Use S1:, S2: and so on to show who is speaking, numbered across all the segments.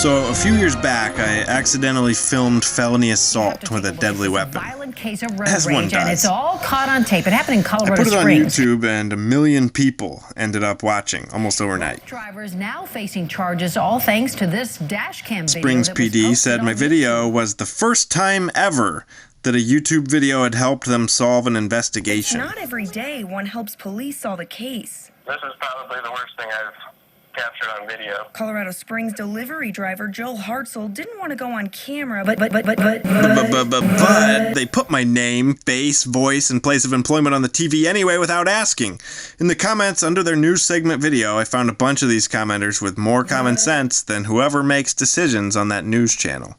S1: So, a few years back, I accidentally filmed felony assault with a deadly weapon. As one does.
S2: And it's all caught on tape. It happened in Colorado Springs.
S1: I put it on YouTube, and 1 million people ended up watching almost overnight.
S2: Drivers now facing charges, all thanks to this dash cam video.
S1: Springs PD said my video was the first time ever that a YouTube video had helped them solve an investigation.
S3: It's not every day one helps police solve a case.
S4: This is probably the worst thing I've captured on video.
S3: Colorado Springs delivery driver Joel Hartzell didn't want to go on camera, but
S1: they put my name, face, voice, and place of employment on the TV anyway without asking. In the comments under their news segment video, I found a bunch of these commenters with more common sense than whoever makes decisions on that news channel.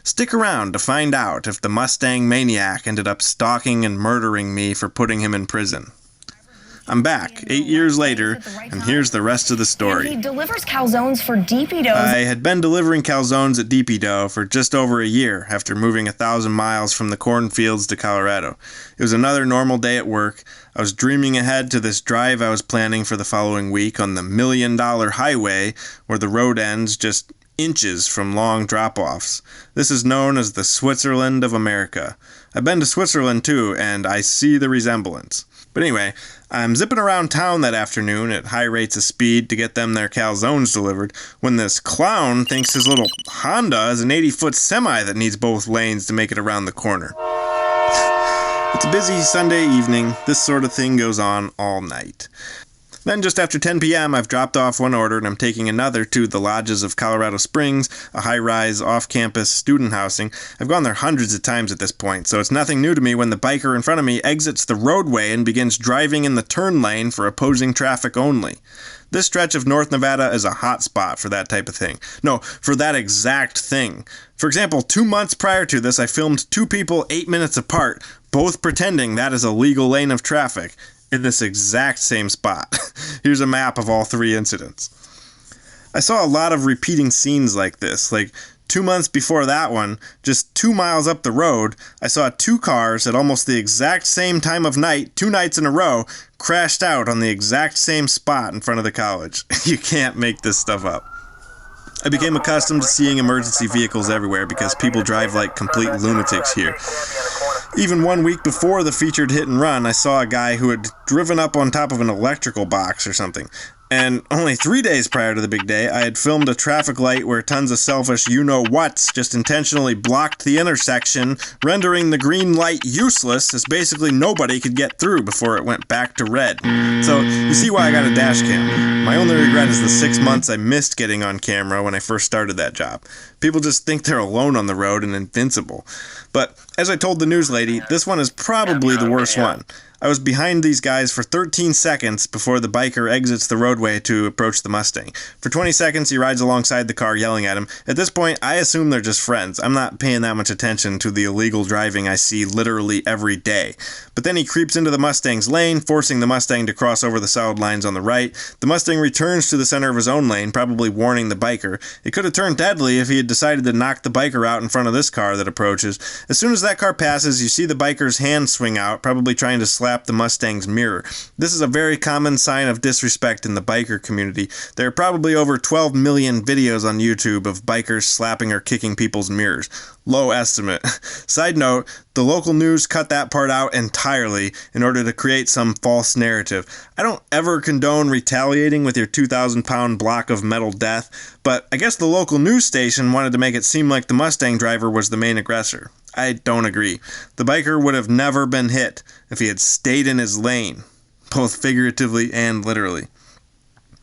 S1: Stick around to find out if the Mustang maniac ended up stalking and murdering me for putting him in prison. I'm back, 8 years later, and here's the rest of the story.
S3: He delivers calzones for DP Dough.
S1: I had been delivering calzones at DP Dough for just over a year after moving 1,000 miles from the cornfields to Colorado. It was another normal day at work. I was dreaming ahead to this drive I was planning for the following week on the $1 million highway where the road ends just inches from long drop-offs. This is known as the Switzerland of America. I've been to Switzerland too, and I see the resemblance. But anyway, I'm zipping around town that afternoon at high rates of speed to get them their calzones delivered when this clown thinks his little Honda is an 80-foot semi that needs both lanes to make it around the corner. It's a busy Sunday evening. This sort of thing goes on all night. Then just after 10 p.m., I've dropped off one order and I'm taking another to the Lodges of Colorado Springs, a high-rise, off-campus student housing. I've gone there hundreds of times at this point, so it's nothing new to me when the biker in front of me exits the roadway and begins driving in the turn lane for opposing traffic only. This stretch of North Nevada is a hot spot for that type of thing. No, for that exact thing. For example, 2 months prior to this, I filmed two people 8 minutes apart, both pretending that is a legal lane of traffic, in this exact same spot. Here's a map of all three incidents. I saw a lot of repeating scenes like this. Like 2 months before that one, just 2 miles up the road, I saw two cars at almost the exact same time of night, 2 nights in a row, crashed out on the exact same spot in front of the college. You can't make this stuff up. I became accustomed to seeing emergency vehicles everywhere because people drive like complete lunatics here. Even 1 week before the featured hit and run, I saw a guy who had driven up on top of an electrical box or something. And only 3 days prior to the big day, I had filmed a traffic light where tons of selfish you-know-whats just intentionally blocked the intersection, rendering the green light useless as basically nobody could get through before it went back to red. So, you see why I got a dash cam. My only regret is the 6 months I missed getting on camera when I first started that job. People just think they're alone on the road and invincible. But, as I told the news lady, this one is probably the worst one. I was behind these guys for 13 seconds before the biker exits the roadway to approach the Mustang. For 20 seconds, he rides alongside the car yelling at him. At this point, I assume they're just friends. I'm not paying that much attention to the illegal driving I see literally every day. But then he creeps into the Mustang's lane, forcing the Mustang to cross over the solid lines on the right. The Mustang returns to the center of his own lane, probably warning the biker. It could have turned deadly if he had decided to knock the biker out in front of this car that approaches. As soon as that car passes, you see the biker's hand swing out, probably trying to slap the Mustang's mirror. This is a very common sign of disrespect in the biker community. There are probably over 12 million videos on YouTube of bikers slapping or kicking people's mirrors. Low estimate. Side note, the local news cut that part out entirely in order to create some false narrative. I don't ever condone retaliating with your 2,000-pound block of metal death, but I guess the local news station wanted to make it seem like the Mustang driver was the main aggressor. I don't agree. The biker would have never been hit if he had stayed in his lane, both figuratively and literally.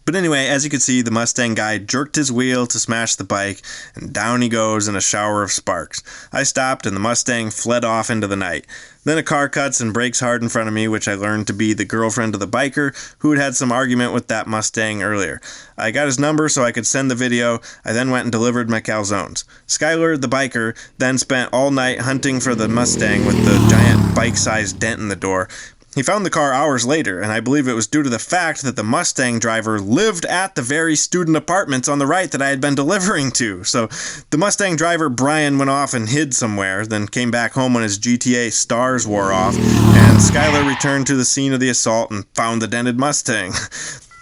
S1: But anyway, as you can see, the Mustang guy jerked his wheel to smash the bike, and down he goes in a shower of sparks. I stopped, and the Mustang fled off into the night. Then a car cuts and brakes hard in front of me, which I learned to be the girlfriend of the biker who had had some argument with that Mustang earlier. I got his number so I could send the video. I then went and delivered my calzones. Skyler, the biker, then spent all night hunting for the Mustang with the giant bike-sized dent in the door. He found the car hours later, and I believe it was due to the fact that the Mustang driver lived at the very student apartments on the right that I had been delivering to. So the Mustang driver, Brian, went off and hid somewhere, then came back home when his GTA stars wore off, and Skyler returned to the scene of the assault and found the dented Mustang.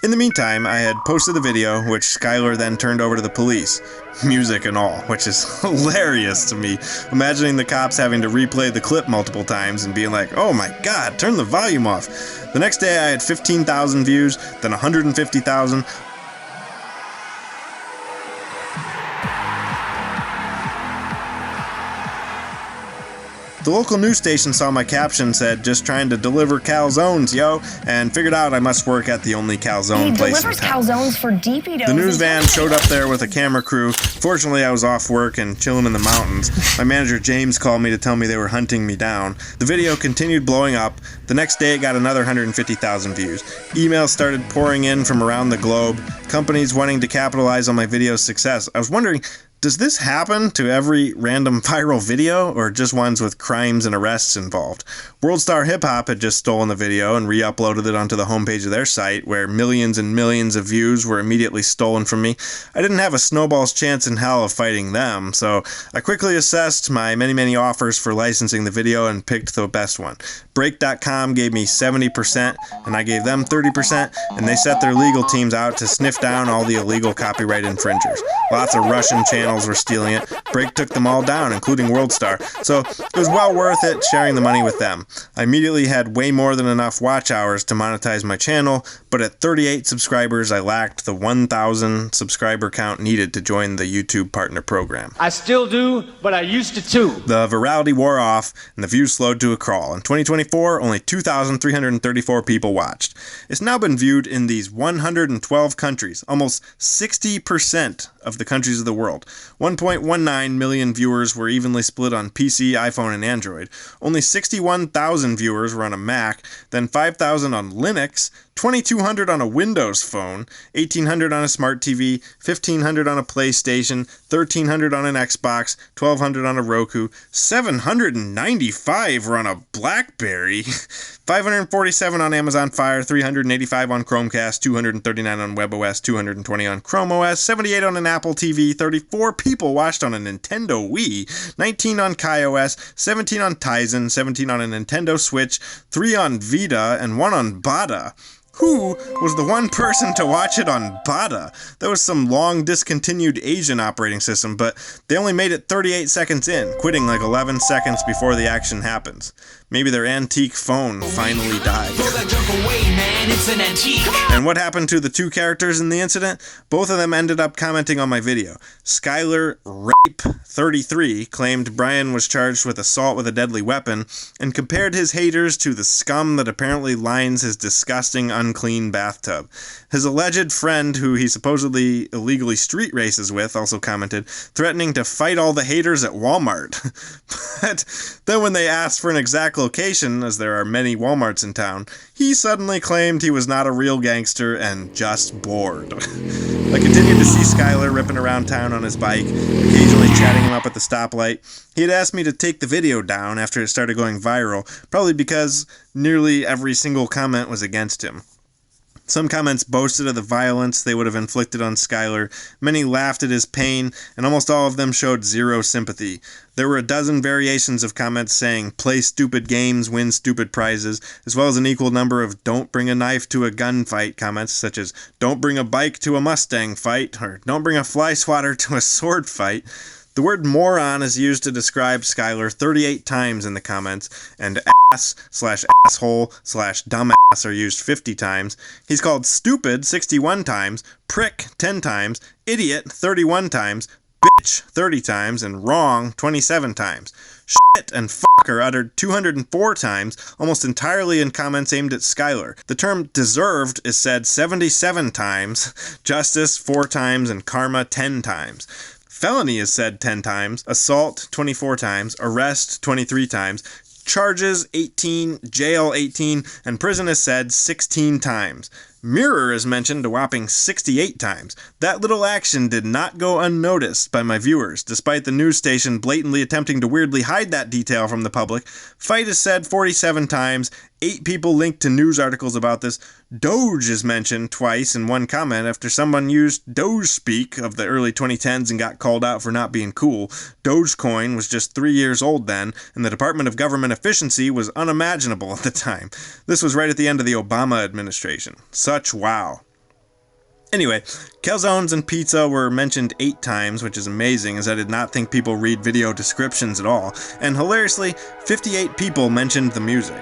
S1: In the meantime, I had posted the video, which Skylar then turned over to the police, music and all, which is hilarious to me, imagining the cops having to replay the clip multiple times and being like, oh my god, turn the volume off. The next day I had 15,000 views, then 150,000. The local news station saw my caption said, just trying to deliver calzones, yo, and figured out I must work at the only calzone place in
S3: He delivers
S1: town.
S3: calzones for DPW.
S1: The news van showed up there with a camera crew. Fortunately, I was off work and chilling in the mountains. My manager James called me to tell me they were hunting me down. The video continued blowing up. The next day it got another 150,000 views. Emails started pouring in from around the globe, companies wanting to capitalize on my video's success. I was wondering, does this happen to every random viral video, or just ones with crimes and arrests involved? Worldstar Hip Hop had just stolen the video and re-uploaded it onto the homepage of their site, where millions and millions of views were immediately stolen from me. I didn't have a snowball's chance in hell of fighting them, so I quickly assessed my many offers for licensing the video and picked the best one. Break.com gave me 70%, and I gave them 30%, and they set their legal teams out to sniff down all the illegal copyright infringers. Lots of Russian channels were stealing it. Break took them all down, including Worldstar, so it was well worth it sharing the money with them. I immediately had way more than enough watch hours to monetize my channel, but at 38 subscribers I lacked the 1,000 subscriber count needed to join the YouTube Partner Program.
S5: I still do, but I used to too.
S1: The virality wore off, and the views slowed to a crawl. In 2024, only 2,334 people watched. It's now been viewed in these 112 countries, almost 60% of the countries of the world. 1.19 million viewers were evenly split on PC, iPhone, and Android. Only 61,000 viewers were on a Mac, then 5,000 on Linux, 2,200 on a Windows phone, 1,800 on a smart TV, 1,500 on a PlayStation, 1,300 on an Xbox, 1,200 on a Roku, 795 were on a BlackBerry, 547 on Amazon Fire, 385 on Chromecast, 239 on WebOS, 220 on Chrome OS, 78 on an Apple TV, 34 people watched on a Nintendo Wii, 19 on KaiOS, 17 on Tizen, 17 on a Nintendo Switch, 3 on Vita, and 1 on Bada. Who was the one person to watch it on Bada? That was some long discontinued Asian operating system, but they only made it 38 seconds in, quitting like 11 seconds before the action happens. Maybe their antique phone finally died.
S6: Throw that junk away, man, it's an antique.
S1: And what happened to the two characters in the incident? Both of them ended up commenting on my video. Skylar Rape33 claimed Brian was charged with assault with a deadly weapon and compared his haters to the scum that apparently lines his disgusting, unclean bathtub. His alleged friend, who he supposedly illegally street races with, also commented, threatening to fight all the haters at Walmart. But then when they asked for an exact location, as there are many Walmarts in town, he suddenly claimed he was not a real gangster and just bored. I continued to see Skylar ripping around town on his bike, occasionally chatting him up at the stoplight. He had asked me to take the video down after it started going viral, probably because nearly every single comment was against him. Some comments boasted of the violence they would have inflicted on Skylar, many laughed at his pain, and almost all of them showed zero sympathy. There were a dozen variations of comments saying, play stupid games, win stupid prizes, as well as an equal number of don't bring a knife to a gunfight comments, such as don't bring a bike to a Mustang fight, or don't bring a fly swatter to a sword fight. The word moron is used to describe Skylar 38 times in the comments, and ass/asshole/dumbass are used 50 times. He's called stupid 61 times, prick 10 times, idiot 31 times, bitch 30 times, and wrong 27 times. Shit and fuck are uttered 204 times, almost entirely in comments aimed at Skylar. The term deserved is said 77 times, justice 4 times, and karma 10 times. Felony is said 10 times, assault 24 times, arrest 23 times, charges 18, jail 18, and prison is said 16 times. Mirror is mentioned a whopping 68 times. That little action did not go unnoticed by my viewers, despite the news station blatantly attempting to weirdly hide that detail from the public. Fight is said 47 times, 8 people linked to news articles about this. Doge is mentioned twice in one comment after someone used Doge speak of the early 2010s and got called out for not being cool. Dogecoin was just 3 years old then, and the Department of Government Efficiency was unimaginable at the time. This was right at the end of the Obama administration. Such wow. Anyway, calzones and pizza were mentioned 8 times, which is amazing, as I did not think people read video descriptions at all. And hilariously, 58 people mentioned the music.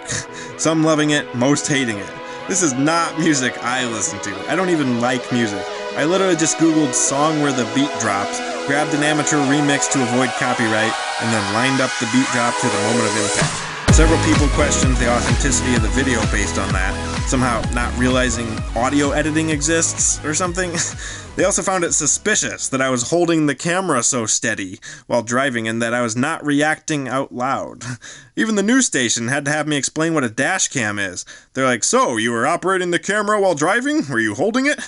S1: Some loving it, most hating it. This is not music I listen to. I don't even like music. I literally just googled song where the beat drops, grabbed an amateur remix to avoid copyright, and then lined up the beat drop to the moment of impact. Several people questioned the authenticity of the video based on that, somehow not realizing audio editing exists or something. They also found it suspicious that I was holding the camera so steady while driving and that I was not reacting out loud. Even the news station had to have me explain what a dash cam is. They're like, "So, you were operating the camera while driving? Were you holding it?"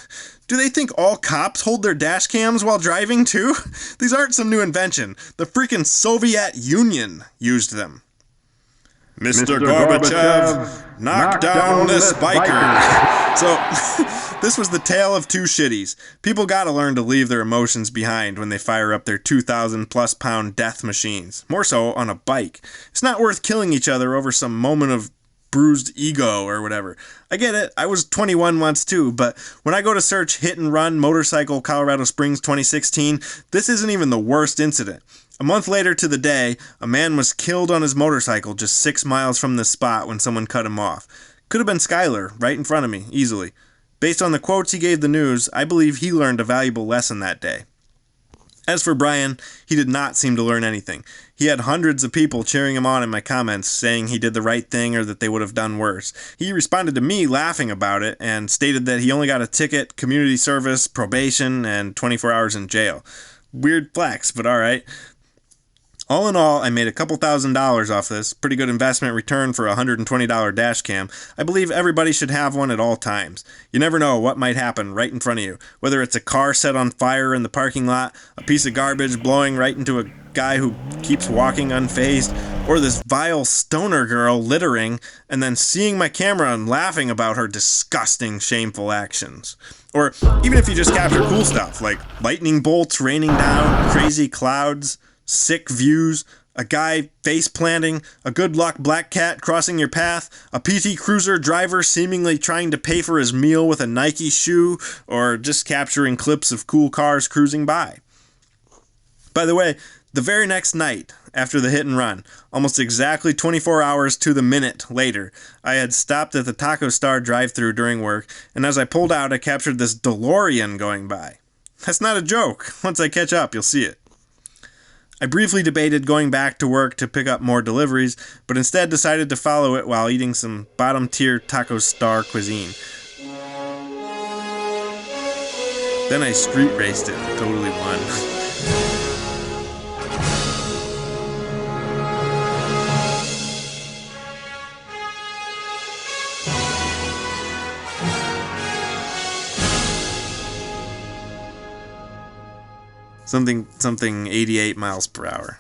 S1: Do they think all cops hold their dash cams while driving too? These aren't some new invention. The freaking Soviet Union used them. Mr. Gorbachev, knock down this biker. So, this was the tale of 2 shitties. People gotta learn to leave their emotions behind when they fire up their 2,000+ pound death machines. More so on a bike. It's not worth killing each other over some moment of bruised ego or whatever. I get it, I was 21 once too, but when I go to search hit and run motorcycle Colorado Springs 2016, this isn't even the worst incident. A month later to the day, a man was killed on his motorcycle just 6 miles from this spot when someone cut him off. Could have been Skyler, right in front of me, easily. Based on the quotes he gave the news, I believe he learned a valuable lesson that day. As for Brian, he did not seem to learn anything. He had hundreds of people cheering him on in my comments, saying he did the right thing or that they would have done worse. He responded to me laughing about it and stated that he only got a ticket, community service, probation, and 24 hours in jail. Weird flex, but alright. All in all, I made a couple $1,000s off this. Pretty good investment return for a $120 dash cam. I believe everybody should have one at all times. You never know what might happen right in front of you. Whether it's a car set on fire in the parking lot, a piece of garbage blowing right into a guy who keeps walking unfazed, or this vile stoner girl littering and then seeing my camera and laughing about her disgusting, shameful actions. Or even if you just capture cool stuff like lightning bolts raining down, crazy clouds, sick views, a guy face planting, a good luck black cat crossing your path, a PT Cruiser driver seemingly trying to pay for his meal with a Nike shoe, or just capturing clips of cool cars cruising by. By the way, the very next night, after the hit and run, almost exactly 24 hours to the minute later, I had stopped at the Taco Star drive-thru during work, and as I pulled out, I captured this DeLorean going by. That's not a joke. Once I catch up, you'll see it. I briefly debated going back to work to pick up more deliveries, but instead decided to follow it while eating some bottom-tier Taco Star cuisine. Then I street raced it and totally won. Something 88 miles per hour.